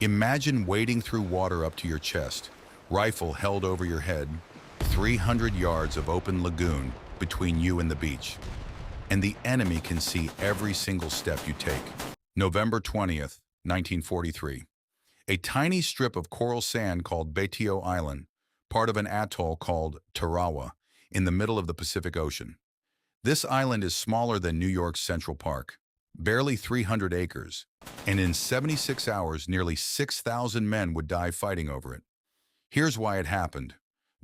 Imagine wading through water up to your chest, rifle held over your head, 300 yards of open lagoon between you and the beach. And the enemy can see every single step you take. November 20th, 1943. A tiny strip of coral sand called Betio Island, part of an atoll called Tarawa, in the middle of the Pacific Ocean. This island is smaller than New York's Central Park, barely 300 acres, and in 76 hours, nearly 6,000 men would die fighting over it. Here's why it happened.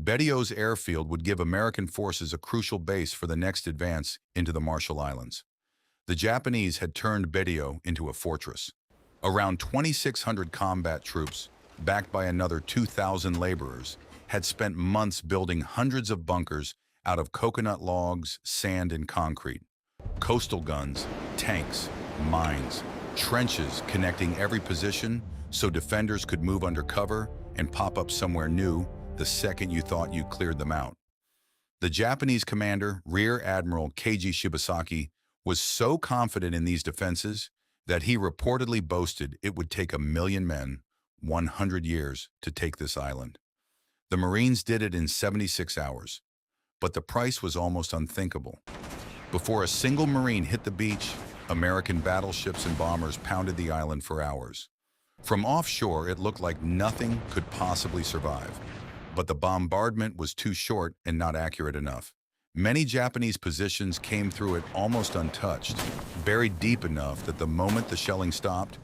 Betio's airfield would give American forces a crucial base for the next advance into the Marshall Islands. The Japanese had turned Betio into a fortress. Around 2,600 combat troops, backed by another 2,000 laborers, had spent months building hundreds of bunkers out of coconut logs, sand, and concrete. Coastal guns, tanks, mines, trenches connecting every position so defenders could move under cover and pop up somewhere new the second you thought you cleared them out. The Japanese commander, Rear Admiral Keiji Shibasaki, was so confident in these defenses that he reportedly boasted it would take 1,000,000 men, 100 years, to take this island. The Marines did it in 76 hours, but the price was almost unthinkable. Before a single Marine hit the beach, American battleships and bombers pounded the island for hours. From offshore, it looked like nothing could possibly survive, but the bombardment was too short and not accurate enough. Many Japanese positions came through it almost untouched, buried deep enough that the moment the shelling stopped,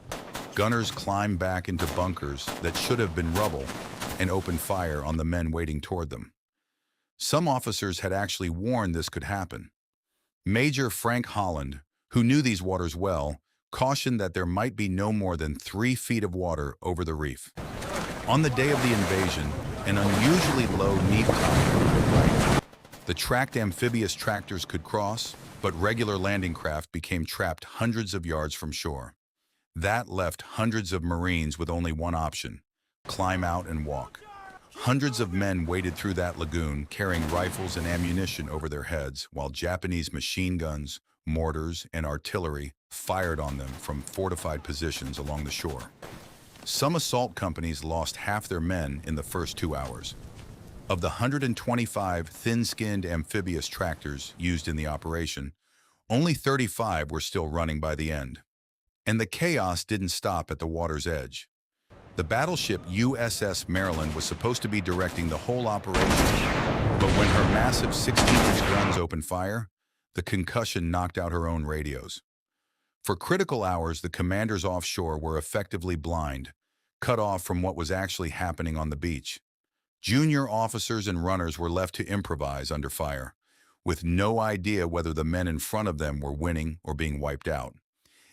gunners climbed back into bunkers that should have been rubble and opened fire on the men wading toward them. Some officers had actually warned this could happen. Major Frank Holland, who knew these waters well, cautioned that there might be no more than 3 feet of water over the reef. On the day of the invasion, an unusually low neap tide. The tracked amphibious tractors could cross, but regular landing craft became trapped hundreds of yards from shore. That left hundreds of Marines with only one option: climb out and walk. Hundreds of men waded through that lagoon, carrying rifles and ammunition over their heads, while Japanese machine guns, mortars, and artillery fired on them from fortified positions along the shore. Some assault companies lost half their men in the first 2 hours. Of the 125 thin-skinned amphibious tractors used in the operation, only 35 were still running by the end. And the chaos didn't stop at the water's edge. The battleship USS Maryland was supposed to be directing the whole operation, but when her massive 16-inch guns opened fire, the concussion knocked out her own radios. For critical hours, the commanders offshore were effectively blind, cut off from what was actually happening on the beach. Junior officers and runners were left to improvise under fire, with no idea whether the men in front of them were winning or being wiped out.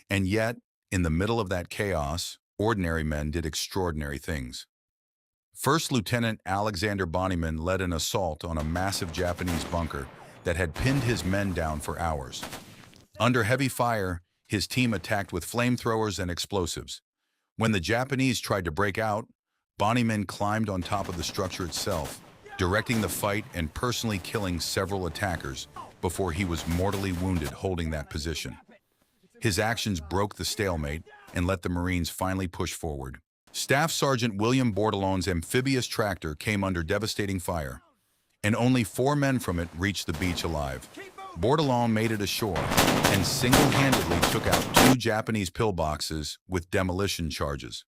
And yet, in the middle of that chaos, ordinary men did extraordinary things. First Lieutenant Alexander Bonnyman led an assault on a massive Japanese bunker that had pinned his men down for hours. Under heavy fire, his team attacked with flamethrowers and explosives. When the Japanese tried to break out, Bonnyman climbed on top of the structure itself, directing the fight and personally killing several attackers before he was mortally wounded holding that position. His actions broke the stalemate and let the Marines finally push forward. Staff Sergeant William Bordelon's amphibious tractor came under devastating fire, and only 4 men from it reached the beach alive. Bordelon made it ashore and single-handedly took out 2 Japanese pillboxes with demolition charges.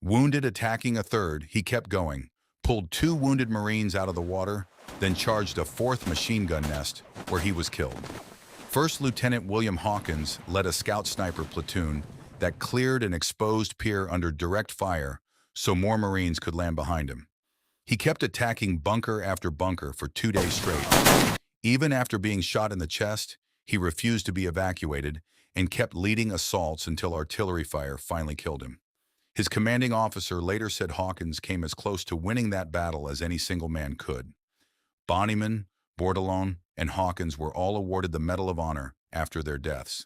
Wounded attacking a third, he kept going, pulled 2 wounded Marines out of the water, then charged a 4th machine gun nest, where he was killed. First Lieutenant William Hawkins led a scout sniper platoon that cleared an exposed pier under direct fire so more Marines could land behind him. He kept attacking bunker after bunker for 2 days straight. Even after being shot in the chest, he refused to be evacuated and kept leading assaults until artillery fire finally killed him. His commanding officer later said Hawkins came as close to winning that battle as any single man could. Bonnyman, Bordelon, and Hawkins were all awarded the Medal of Honor after their deaths.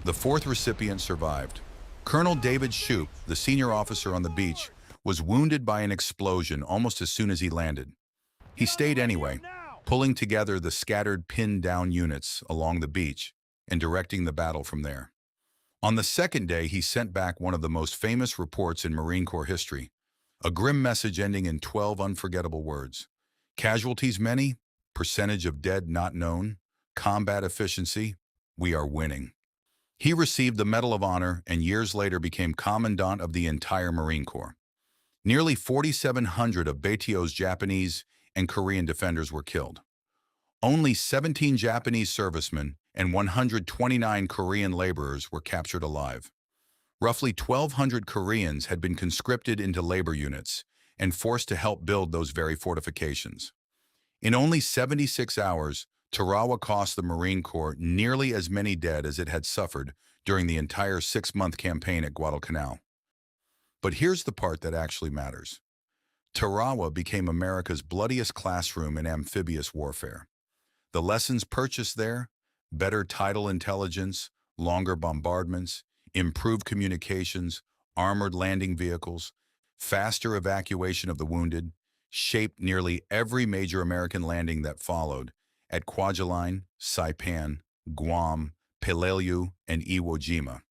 The 4th recipient survived. Colonel David Shoup, the senior officer on the beach, was wounded by an explosion almost as soon as he landed. He stayed anyway, pulling together the scattered pinned-down units along the beach and directing the battle from there. On the second day, he sent back one of the most famous reports in Marine Corps history, a grim message ending in 12 unforgettable words. Casualties many, percentage of dead not known, combat efficiency, we are winning. He received the Medal of Honor and years later became Commandant of the entire Marine Corps. Nearly 4,700 of Betio's Japanese and Korean defenders were killed. Only 17 Japanese servicemen and 129 Korean laborers were captured alive. Roughly 1,200 Koreans had been conscripted into labor units and forced to help build those very fortifications. In only 76 hours, Tarawa cost the Marine Corps nearly as many dead as it had suffered during the entire 6-month campaign at Guadalcanal. But here's the part that actually matters. Tarawa became America's bloodiest classroom in amphibious warfare. The lessons purchased there, better tidal intelligence, longer bombardments, improved communications, armored landing vehicles, faster evacuation of the wounded, shaped nearly every major American landing that followed at Kwajalein, Saipan, Guam, Peleliu, and Iwo Jima.